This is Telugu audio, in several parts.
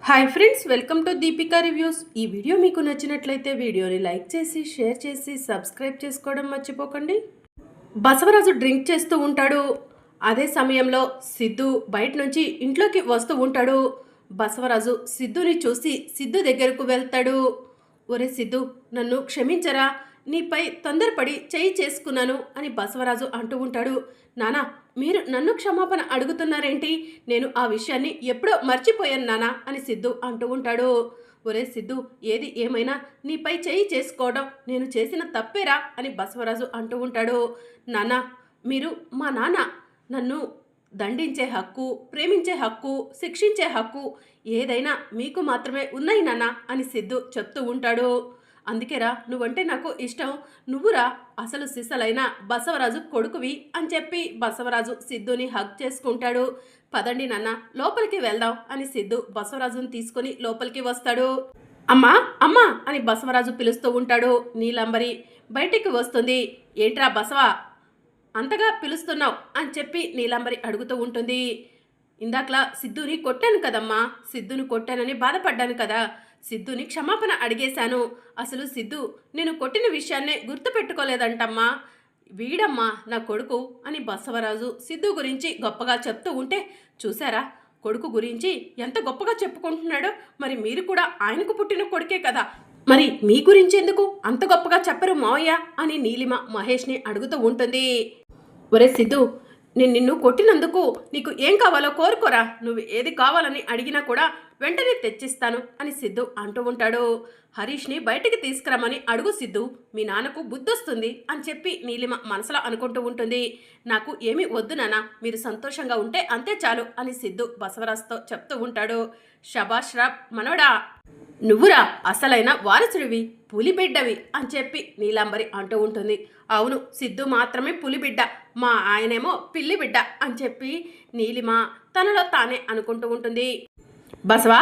Hi friends, welcome to Deepika reviews. ఈ వీడియో మీకు నచ్చినట్లయితే వీడియోని లైక్ చేసి షేర్ చేసి సబ్స్క్రైబ్ చేసుకోవడం మర్చిపోకండి. బసవరాజు డ్రింక్ చేస్తూ ఉంటాడు. అదే సమయంలో సిద్ధు బయట నుంచి ఇంట్లోకి వస్తూ ఉంటాడు. బసవరాజు సిద్ధుని చూసి సిద్ధు దగ్గరకు వెళ్తాడు. ఒరే సిద్ధు, నన్ను క్షమించరా, నీపై తొందరపడి చేయి చేసుకున్నాను అని బసవరాజు అంటూ ఉంటాడు. నానా, మీరు నన్ను క్షమాపణ అడుగుతున్నారేంటి? నేను ఆ విషయాన్ని ఎప్పుడో మర్చిపోయాను నానా అని సిద్ధు అంటూ ఉంటాడు. ఒరే సిద్ధు, ఏది ఏమైనా నీపై చేయి చేసుకోవడం నేను చేసిన తప్పేరా అని బసవరాజు అంటూ ఉంటాడు. నానా, మీరు మా నాన్న, నన్ను దండించే హక్కు, ప్రేమించే హక్కు, శిక్షించే హక్కు ఏదైనా మీకు మాత్రమే ఉన్నాయి నాన్న అని సిద్ధు చెప్తూ ఉంటాడు. అందుకేరా నువ్వంటే నాకు ఇష్టం, నువ్వురా అసలు సిసలైన బసవరాజు కొడుకువి అని చెప్పి బసవరాజు సిద్ధుని హగ్ చేసుకుంటాడు. పదండి నాన్న, లోపలికి వెళ్దాం అని సిద్ధు బసవరాజుని తీసుకొని లోపలికి వస్తాడు. అమ్మా అమ్మా అని బసవరాజు పిలుస్తూ ఉంటాడు. నీలంబరి బయటికి వస్తుంది. ఏంట్రా బసవా, అంతగా పిలుస్తున్నావు అని చెప్పి నీలంబరి అడుగుతూ ఉంటుంది. ఇందాకలా సిద్ధుని కొట్టాను కదమ్మా, సిద్ధుని కొట్టానని బాధపడ్డాను కదా, సిద్ధుని క్షమాపణ అడిగేశాను. అసలు సిద్ధు నేను కొట్టిన విషయాన్నే గుర్తుపెట్టుకోలేదంటమ్మా, వీడమ్మా నా కొడుకు అని బసవరాజు సిద్ధు గురించి గొప్పగా చెప్తూ ఉంటే, చూసారా కొడుకు గురించి ఎంత గొప్పగా చెప్పుకుంటున్నాడో, మరి మీరు కూడా ఆయనకు పుట్టిన కొడుకే కదా, మరి మీ గురించి ఎందుకు అంత గొప్పగా చెప్పరు మావయ్య అని నీలిమ మహేష్ని అడుగుతూ ఉంటుంది. ఒరే సిద్ధు, నేను నిన్ను కొట్టినందుకు నీకు ఏం కావాలో కోరుకోరా, నువ్వు ఏది కావాలని అడిగినా కూడా వెంటనే తెచ్చిస్తాను అని సిద్ధు అంటూ ఉంటాడు. హరీష్ని బయటికి తీసుకురమ్మని అడుగు సిద్ధు, మీ నాన్నకు బుద్ధొస్తుంది అని చెప్పి నీలిమ మనసులో అనుకుంటూ ఉంటుంది. నాకు ఏమీ వద్దు నాన్న, మీరు సంతోషంగా ఉంటే అంతే చాలు అని సిద్ధు బసవరాజ్తో చెప్తూ ఉంటాడు. షబాష్ రా మనవడా, నువ్వురా అసలైన వారసుడివి, పులిబిడ్డవి అని చెప్పి నీలాంబరి అంటూ ఉంటుంది. అవును, సిద్ధు మాత్రమే పులిబిడ్డ, మా ఆయనేమో పిల్లి బిడ్డ అని చెప్పి నీలిమ తనలో తానే అనుకుంటూ ఉంటుంది. బసవా,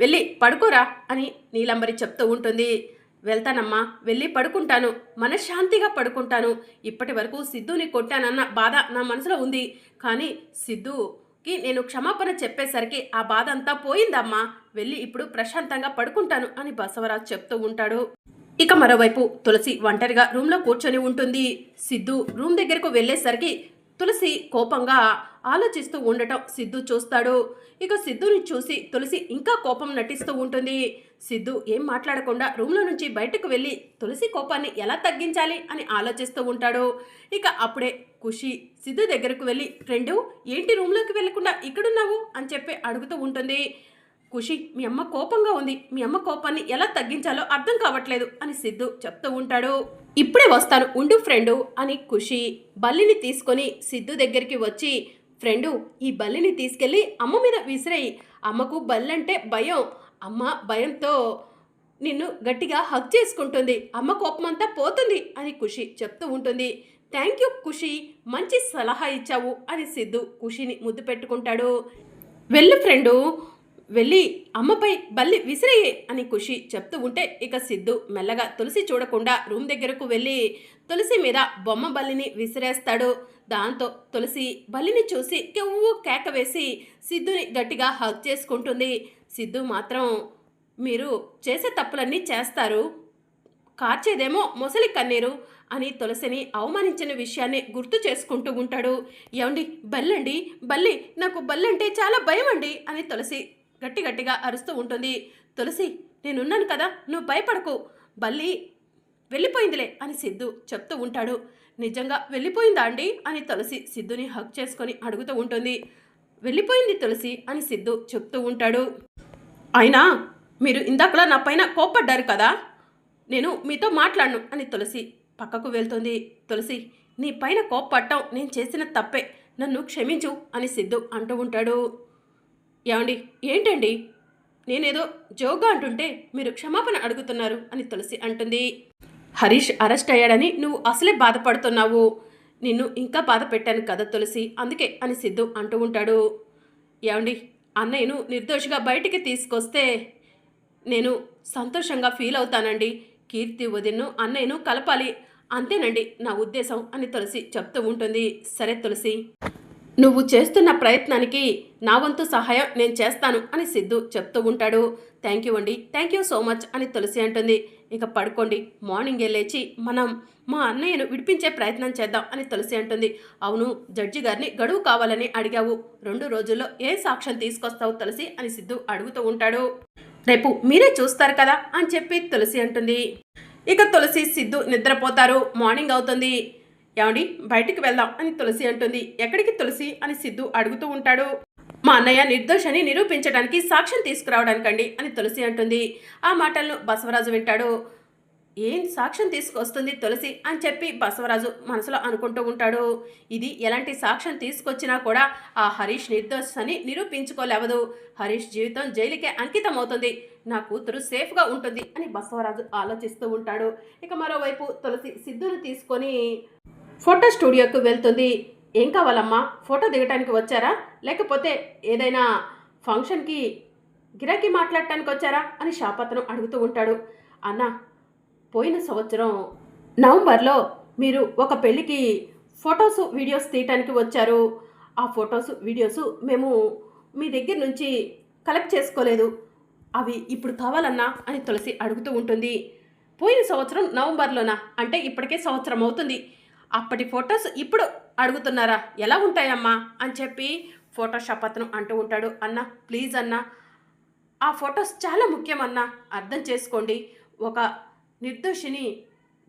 వెళ్ళి పడుకోరా అని నీలంబరి చెప్తూ ఉంటుంది. వెళ్తానమ్మా, వెళ్ళి పడుకుంటాను, మనశ్శాంతిగా పడుకుంటాను. ఇప్పటి వరకు సిద్ధుని కొట్టానన్న బాధ నా మనసులో ఉంది, కానీ సిద్ధుకి నేను క్షమాపణ చెప్పేసరికి ఆ బాధ అంతా పోయిందమ్మా, వెళ్ళి ఇప్పుడు ప్రశాంతంగా పడుకుంటాను అని బసవరాజు చెప్తూ ఉంటాడు. ఇక మరోవైపు తులసి ఒంటరిగా రూమ్లో కూర్చొని ఉంటుంది. సిద్ధు రూమ్ దగ్గరకు వెళ్ళేసరికి తులసి కోపంగా ఆలోచిస్తూ ఉండటం సిద్ధు చూస్తాడు. ఇక సిద్ధుని చూసి తులసి ఇంకా కోపం నటిస్తూ ఉంటుంది. సిద్ధు ఏం మాట్లాడకుండా రూమ్లో నుంచి బయటకు వెళ్ళి తులసి కోపాన్ని ఎలా తగ్గించాలి అని ఆలోచిస్తూ ఉంటాడు. ఇక అప్పుడే ఖుషి సిద్ధు దగ్గరకు వెళ్ళి, ఫ్రెండు ఏంటి రూమ్లోకి వెళ్ళకుండా ఇక్కడున్నావు అని చెప్పి అడుగుతూ ఉంటుంది. ఖుషి, మీ అమ్మ కోపంగా ఉంది, మీ అమ్మ కోపాన్ని ఎలా తగ్గించాలో అర్థం కావట్లేదు అని సిద్ధు చెప్తూ ఉంటాడు. ఇప్పుడే వస్తాను ఉండు ఫ్రెండు అని ఖుషి బల్లిని తీసుకొని సిద్ధు దగ్గరికి వచ్చి, ఫ్రెండు ఈ బల్లిని తీసుకెళ్ళి అమ్మ మీద విసిరేయి, అమ్మకు బల్లంటే భయం, అమ్మ భయంతో నిన్ను గట్టిగా హగ్ చేసుకుంటుంది, అమ్మ కోపమంతా పోతుంది అని ఖుషి చెప్తూ ఉంటుంది. థ్యాంక్ యూ ఖుషి, మంచి సలహా ఇచ్చావు అని సిద్ధు ఖుషిని ముద్దు పెట్టుకుంటాడు. వెళ్ళు ఫ్రెండు, వెళ్ళి అమ్మపై బల్లి విసిరేయే అని ఖుషి చెప్తూ ఉంటే ఇక సిద్ధు మెల్లగా తులసి చూడకుండా రూమ్ దగ్గరకు వెళ్ళి తులసి మీద బొమ్మ బల్లిని విసిరేస్తాడు. దాంతో తులసి బల్లిని చూసి కెవ్వు కేక వేసి సిద్ధుని గట్టిగా హగ్ చేసుకుంటుంది. సిద్ధు మాత్రం, మీరు చేసే తప్పులన్నీ చేస్తారు, కార్చేదేమో మొసలి కన్నీరు అని తులసిని అవమానించిన విషయాన్ని గుర్తు చేసుకుంటూ ఉంటాడు. ఏమండి బల్లండి, బల్లి, నాకు బల్లంటే చాలా భయం అండి అని తులసి గట్టిగా అరుస్తూ ఉంటుంది. తులసి, నేనున్నాను కదా, నువ్వు భయపడకు, బల్లి వెళ్ళిపోయిందిలే అని సిద్ధు చెప్తూ ఉంటాడు. నిజంగా వెళ్ళిపోయిందా అండి అని తులసి సిద్ధుని హగ్ చేసుకొని అడుగుతూ ఉంటుంది. వెళ్ళిపోయింది తులసి అని సిద్ధు చెప్తూ ఉంటాడు. అయినా మీరు ఇందాకలా నా పైన కోప్పడ్డారు కదా, నేను మీతో మాట్లాడను అని తులసి పక్కకు వెళ్తుంది. తులసి, నీ పైన కోప్పట్టం నేను చేసిన తప్పే, నన్ను క్షమించు అని సిద్ధు అంటూ ఉంటాడు. ఏమండి ఏంటండి, నేనేదో జోగా అంటుంటే మీరు క్షమాపణ అడుగుతున్నారు అని తులసి అంటుంది. హరీష్ అరెస్ట్ అయ్యాడని నువ్వు అసలే బాధపడుతున్నావు, నిన్ను ఇంకా బాధ పెట్టాను కదా తులసి, అందుకే అని సిద్ధు అంటూ ఉంటాడు. ఏమండి, అన్నయ్యను నిర్దోషిగా బయటికి తీసుకొస్తే నేను సంతోషంగా ఫీల్ అవుతానండి, కీర్తి వదిన్ను అన్నయ్యను కలపాలి, అంతేనండి నా ఉద్దేశం అని తులసి చెప్తూ ఉంటుంది. సరే తులసి, నువ్వు చేస్తున్న ప్రయత్నానికి నా వంతు సహాయం నేను చేస్తాను అని సిద్ధు చెప్తూ ఉంటాడు. థ్యాంక్ యూ అండి, థ్యాంక్ యూ సో మచ్ అని తులసి అంటుంది. ఇక పడుకోండి, మార్నింగే లేచి మనం మా అన్నయ్యను విడిపించే ప్రయత్నం చేద్దాం అని తులసి అంటుంది. అవును, జడ్జి గారిని గడువు కావాలని అడిగావు, 2 రోజుల్లో ఏ సాక్ష్యం తీసుకొస్తావు తులసి అని సిద్ధు అడుగుతూ ఉంటాడు. రేపు మీరే చూస్తారు కదా అని చెప్పి తులసి అంటుంది. ఇక తులసి సిద్ధు నిద్రపోతారు. మార్నింగ్ అవుతుంది. ఏమండి, బయటికి వెళ్దాం అని తులసి అంటుంది. ఎక్కడికి తులసి అని సిద్ధు అడుగుతూ ఉంటాడు. మా అన్నయ్య నిర్దోషని నిరూపించడానికి సాక్ష్యం తీసుకురావడానికండి అని తులసి అంటుంది. ఆ మాటలను బసవరాజు వింటాడు. ఏం సాక్ష్యం తీసుకొస్తుంది తులసి అని చెప్పి బసవరాజు మనసులో అనుకుంటూ ఉంటాడు. ఇది ఎలాంటి సాక్ష్యం తీసుకొచ్చినా కూడా ఆ హరీష్ నిర్దోష్ అని నిరూపించుకోలేవదు. హరీష్ జీవితం జైలుకే అంకితం అవుతుంది, నా కూతురు సేఫ్గా ఉంటుంది అని బసవరాజు ఆలోచిస్తూ ఉంటాడు. ఇక మరోవైపు తులసి సిద్ధుని తీసుకొని ఫోటో స్టూడియోకి వెళ్తుంది. ఏం కావాలమ్మా, ఫోటో దిగటానికి వచ్చారా, లేకపోతే ఏదైనా ఫంక్షన్కి గిరాకీ మాట్లాడటానికి వచ్చారా అని షాపతను అడుగుతూ ఉంటాడు. అన్న, పోయిన సంవత్సరం నవంబర్లో మీరు ఒక పెళ్ళికి ఫొటోస్ వీడియోస్ తీయటానికి వచ్చారు. ఆ ఫొటోస్ వీడియోస్ మేము మీ దగ్గర నుంచి కలెక్ట్ చేసుకోలేదు, అవి ఇప్పుడు కావాలన్నా అని తులసి అడుగుతూ ఉంటుంది. పోయిన సంవత్సరం నవంబర్లోనా, అంటే ఇప్పటికే సంవత్సరం అవుతుంది, అప్పటి ఫొటోస్ ఇప్పుడు అడుగుతున్నారా, ఎలా ఉంటాయమ్మా అని చెప్పి ఫోటోషాప్ అతను అంటూ ఉంటాడు. అన్న ప్లీజ్ అన్న, ఆ ఫొటోస్ చాలా ముఖ్యమన్నా, అర్థం చేసుకోండి. ఒక నిర్దోషిని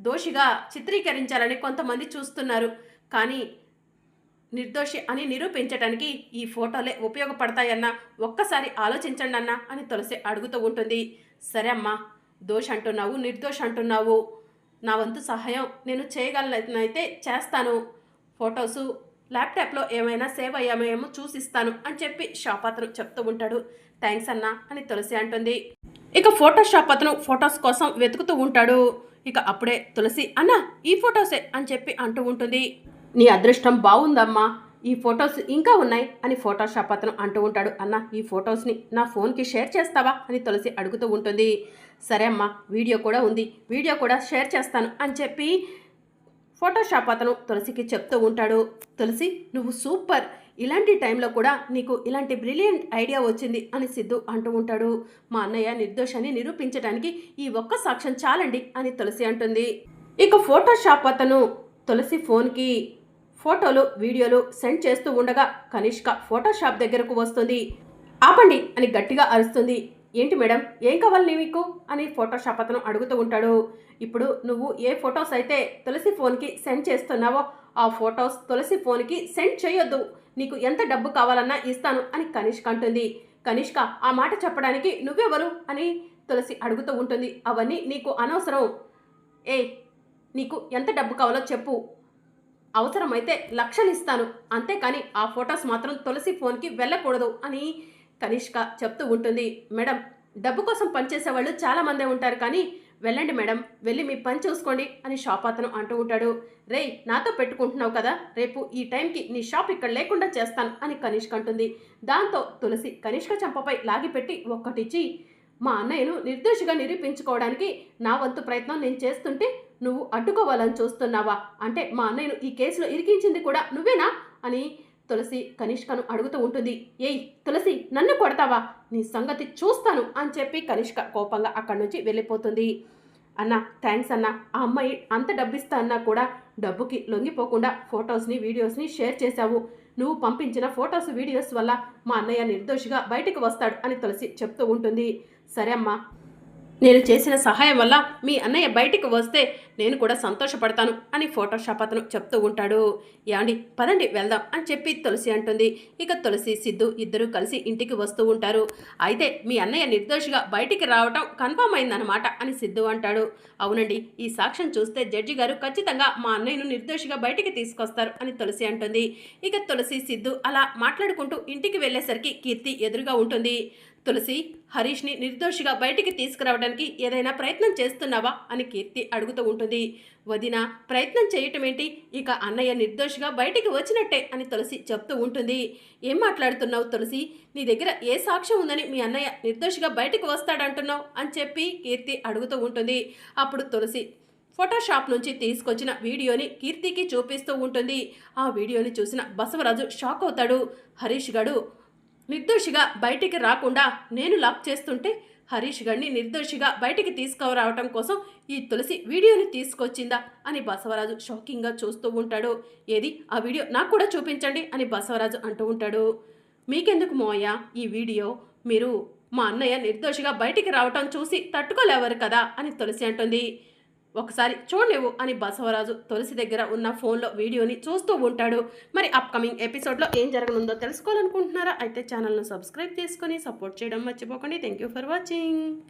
దోషిగా చిత్రీకరించాలని కొంతమంది చూస్తున్నారు, కానీ నిర్దోషి అని నిరూపించడానికి ఈ ఫోటోలే ఉపయోగపడతాయన్నా, ఒక్కసారి ఆలోచించండి అన్న అని తులసి అడుగుతూ ఉంటుంది. సరే అమ్మా, దోష అంటున్నావు, నిర్దోష అంటున్నావు, నా వంతు సహాయం నేను చేయగలనైతే చేస్తాను, ఫొటోసు ల్యాప్టాప్లో ఏమైనా సేవ్ అయ్యామేమో చూసిస్తాను అని చెప్పి షాప్ అతను చెప్తూ ఉంటాడు. థ్యాంక్స్ అన్నా అని తులసి అంటుంది. ఇక ఫోటోషాప్ అతను ఫొటోస్ కోసం వెతుకుతూ ఉంటాడు. ఇక అప్పుడే తులసి అన్న ఈ ఫొటోసే అని చెప్పి అంటూ ఉంటుంది. నీ అదృష్టం బాగుందమ్మా, ఈ ఫొటోస్ ఇంకా ఉన్నాయి అని ఫోటోషాప్ అతను అంటూ ఉంటాడు. అన్న ఈ ఫొటోస్ని నా ఫోన్కి షేర్ చేస్తావా అని తులసి అడుగుతూ ఉంటుంది. సరే అమ్మా, వీడియో కూడా ఉంది, వీడియో కూడా షేర్ చేస్తాను అని చెప్పి ఫోటోషాప్ అతను తులసికి చెప్తూ ఉంటాడు. తులసి నువ్వు సూపర్, ఇలాంటి టైంలో కూడా నీకు ఇలాంటి బ్రిలియంట్ ఐడియా వచ్చింది అని సిద్ధు అంటూ ఉంటాడు. మా అన్నయ్య నిర్దోషాన్ని నిరూపించడానికి ఈ ఒక్క సాక్ష్యం చాలండి అని తులసి అంటుంది. ఇక ఫోటోషాప్ అతను తులసి ఫోన్కి ఫోటోలు వీడియోలు సెండ్ చేస్తూ ఉండగా కనిష్క ఫోటోషాప్ దగ్గరకు వస్తుంది. ఆపండి అని గట్టిగా అరుస్తుంది. ఏంటి మేడం, ఏం కావాలి మీకు అని ఫోటోషాప్ అతను అడుగుతూ ఉంటాడు. ఇప్పుడు నువ్వు ఏ ఫొటోస్ అయితే తులసి ఫోన్కి సెండ్ చేస్తున్నావో ఆ ఫొటోస్ తులసి ఫోన్కి సెండ్ చేయొద్దు, నీకు ఎంత డబ్బు కావాలన్నా ఇస్తాను అని కనిష్క అంటుంది. కనిష్క, ఆ మాట చెప్పడానికి నువ్వెవరు అని తులసి అడుగుతూ ఉంటుంది. అవన్నీ నీకు అనవసరం, నీకు ఎంత డబ్బు కావాలో చెప్పు, అవసరమైతే లక్షలు ఇస్తాను, అంతేకాని ఆ ఫొటోస్ మాత్రం తులసి ఫోన్కి వెళ్ళకూడదు అని కనిష్క చెప్తూ ఉంటుంది. మేడం, డబ్బు కోసం పనిచేసే వాళ్ళు చాలామందే ఉంటారు, కానీ వెళ్ళండి మేడం, వెళ్ళి మీ పని చూసుకోండి అని షాప్ అతను అంటూ ఉంటాడు. రేయ్, నాతో పెట్టుకుంటున్నావు కదా, రేపు ఈ టైంకి నీ షాప్ ఇక్కడ లేకుండా చేస్తాను అని కనిష్క అంటుంది. దాంతో తులసి కనిష్క చెంపపై లాగిపెట్టి ఒక్కటిచ్చి, మా అన్నయ్యను నిర్దోషిగా నిరూపించుకోవడానికి నా వంతు ప్రయత్నం నేను చేస్తుంటే నువ్వు అడ్డుకోవాలని చూస్తున్నావా, అంటే మా అన్నయ్యను ఈ కేసులో ఇరికించింది కూడా నువ్వేనా అని తులసి కనిష్కను అడుగుతూ ఉంటుంది. ఏయ్ తులసి, నన్ను కొడతావా, నీ సంగతి చూస్తాను అని చెప్పి కనిష్క కోపంగా అక్కడి నుంచి వెళ్ళిపోతుంది. అన్న థ్యాంక్స్ అన్న, ఆ అమ్మాయి అంత డబ్బిస్తా అన్నా కూడా డబ్బుకి లొంగిపోకుండా ఫొటోస్ని వీడియోస్ని షేర్ చేశావు, నువ్వు పంపించిన ఫొటోస్ వీడియోస్ వల్ల మా అన్నయ్య నిర్దోషిగా బయటికి వస్తాడు అని తులసి చెప్తూ ఉంటుంది. సరే అమ్మా, నేను చేసిన సహాయం వల్ల మీ అన్నయ్య బయటికి వస్తే నేను కూడా సంతోషపడతాను అని ఫోటోషాప్ అతను చెప్తూ ఉంటాడు. యాండి పదండి వెళ్దాం అని చెప్పి తులసి అంటుంది. ఇక తులసి సిద్ధు ఇద్దరూ కలిసి ఇంటికి వస్తూ ఉంటారు. అయితే మీ అన్నయ్య నిర్దోషిగా బయటికి రావటం కన్ఫర్మ్ అయిందన్నమాట అని సిద్ధు అంటాడు. అవునండి, ఈ సాక్ష్యం చూస్తే జడ్జి గారు ఖచ్చితంగా మా అన్నయ్యను నిర్దోషిగా బయటికి తీసుకొస్తారు అని తులసి అంటుంది. ఇక తులసి సిద్ధు అలా మాట్లాడుకుంటూ ఇంటికి వెళ్ళేసరికి కీర్తి ఎదురుగా ఉంటుంది. తులసి, హరీష్ని నిర్దోషిగా బయటికి తీసుకురావడానికి ఏదైనా ప్రయత్నం చేస్తున్నావా అని కీర్తి అడుగుతూ ఉంటుంది. వదిన, ప్రయత్నం చేయటం ఏంటి, ఇక అన్నయ్య నిర్దోషిగా బయటికి వచ్చినట్టే అని తులసి చెప్తూ ఉంటుంది. ఏం మాట్లాడుతున్నావు తులసి, నీ దగ్గర ఏ సాక్ష్యం ఉందని మీ అన్నయ్య నిర్దోషిగా బయటికి వస్తాడంటున్నావు అని చెప్పి కీర్తి అడుగుతూ ఉంటుంది. అప్పుడు తులసి, ఫోటోషాప్ నుంచి తీసుకొచ్చిన వీడియోని కీర్తికి చూపిస్తూ ఉంటుంది. ఆ వీడియోని చూసిన బసవరాజు షాక్ అవుతాడు. హరీష్ గడు నిర్దోషిగా బయటికి రాకుండా నేను లాక్ చేస్తుంటే హరీష్ గడిని నిర్దోషిగా బయటికి తీసుకురావటం కోసం ఈ తులసి వీడియోని తీసుకొచ్చిందా అని బసవరాజు షాకింగ్గా చూస్తూ ఉంటాడు. ఏది ఆ వీడియో నాకు కూడా చూపించండి అని బసవరాజు అంటూ ఉంటాడు. మీకెందుకు మోయ ఈ వీడియో, మీరు మా అన్నయ్య నిర్దోషిగా బయటికి రావటం చూసి తట్టుకోలేవరు కదా అని తులసి అంటుంది. ఒకసారి చూడలేవు అని బసవరాజు తులసి దగ్గర ఉన్న ఫోన్లో వీడియోని చూస్తూ ఉంటాడు. మరి అప్కమింగ్ ఎపిసోడ్లో ఏం జరగనుందో తెలుసుకోవాలనుకుంటున్నారా? అయితే ఛానల్ను సబ్స్క్రైబ్ చేసుకొని సపోర్ట్ చేయడం మర్చిపోకండి. Thank you for watching.